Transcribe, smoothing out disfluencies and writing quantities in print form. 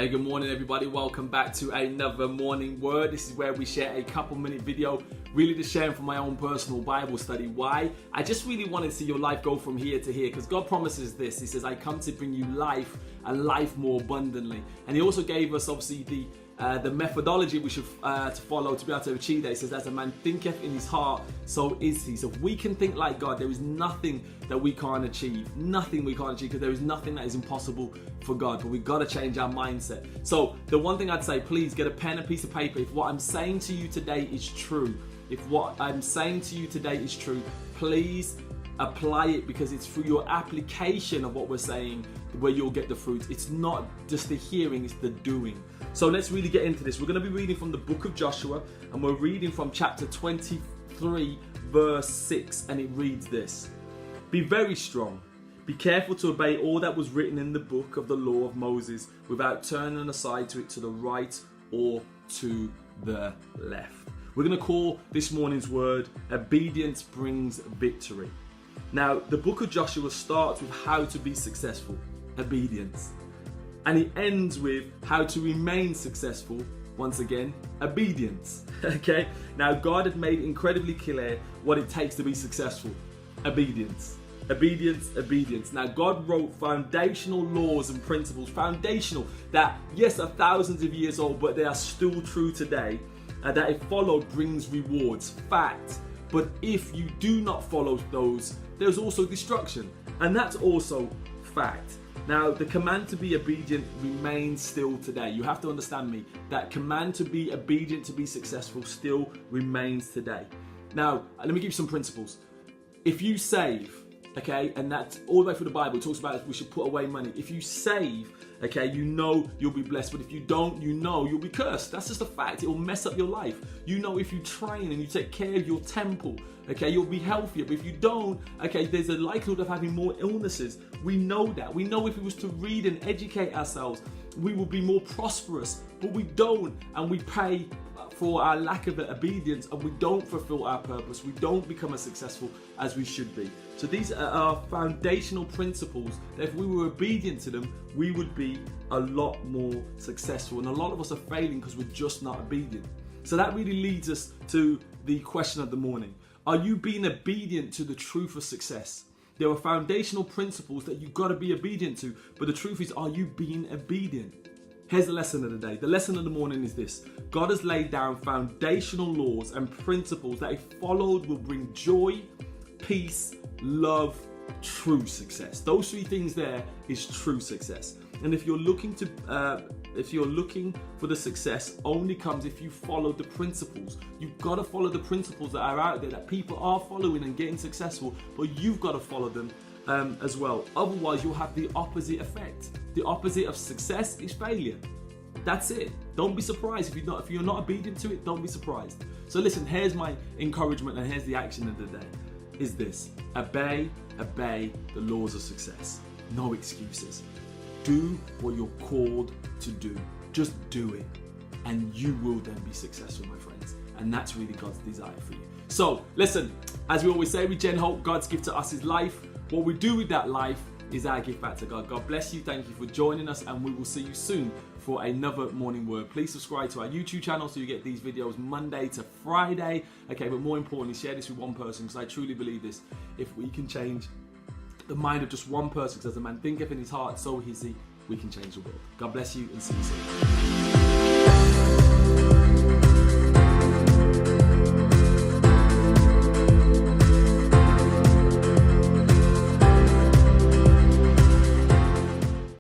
Hey, good morning everybody. Welcome back to another morning word. This is where we share a couple-minute video, really just sharing from my own personal Bible study. Why? I just really wanted to see your life go from here to here, because God promises this. He says, I come to bring you life and life more abundantly. And he also gave us obviously the methodology we should to follow to be able to achieve that. He says, as a man thinketh in his heart, so is he. So if we can think like God, there is nothing that we can't achieve. Nothing we can't achieve, because there is nothing that is impossible for God. But we've got to change our mindset. So the one thing I'd say, please get a pen and piece of paper. If what I'm saying to you today is true, if what I'm saying to you today is true, please apply it, because it's through your application of what we're saying where you'll get the fruit. It's not just the hearing, it's the doing. So let's really get into this. We're going to be reading from the book of Joshua, and we're reading from chapter 23 verse 6, and it reads this: Be very strong, be careful to obey all that was written in the book of the law of Moses, without turning aside to it to the right or to the left. We're going to call this morning's word, obedience brings victory. Now, the book of Joshua starts with how to be successful, obedience. And it ends with how to remain successful, once again, obedience. Okay? Now, God had made incredibly clear what it takes to be successful, obedience. Obedience, obedience. Now, God wrote foundational laws and principles, foundational, that, yes, are thousands of years old, but they are still true today, that if followed brings rewards, fact. But if you do not follow those, there's also destruction, and that's also fact. Now, the command to be obedient remains still today. You have to understand me. That command to be obedient, to be successful, still remains today. Now, let me give you some principles. If you save, okay, and that's all the way through the Bible, it talks about we should put away money. If you save, okay, you know you'll be blessed. But if you don't, you know you'll be cursed. That's just a fact. It will mess up your life. You know, if you train and you take care of your temple, okay, you'll be healthier. But if you don't, okay, there's a likelihood of having more illnesses. We know that. We know if we was to read and educate ourselves, we will be more prosperous. But we don't, and we pay for our lack of obedience, and we don't fulfill our purpose. We don't become as successful as we should be. So these are our foundational principles that if we were obedient to them, we would be a lot more successful. And a lot of us are failing because we're just not obedient. So that really leads us to the question of the morning. Are you being obedient to the truth of success? There are foundational principles that you've got to be obedient to, but the truth is, are you being obedient? Here's the lesson of the day. The lesson of the morning is this: God has laid down foundational laws and principles that, if followed, will bring joy, peace, love, true success. Those three things there is true success. And if you're looking for the success, only comes if you follow the principles. You've got to follow the principles that are out there that people are following and getting successful, but you've got to follow them as well. Otherwise, you'll have the opposite effect. The opposite of success is failure. That's it. Don't be surprised if you're not obedient to it. Don't be surprised. So listen, here's my encouragement, and here's the action of the day. Is this: obey the laws of success. No excuses. Do what you're called to do. Just do it, and you will then be successful, my friends. And that's really God's desire for you. So listen, as we always say, we Gen Hope, God's gift to us is life. What we do with that life is our gift back to God. God bless you. Thank you for joining us, and we will see you soon for another morning word. Please subscribe to our YouTube channel so you get these videos Monday to Friday. Okay, but more importantly, share this with one person, because I truly believe this. If we can change the mind of just one person, because as a man thinketh in his heart, so is he, we can change the world. God bless you, and see you soon.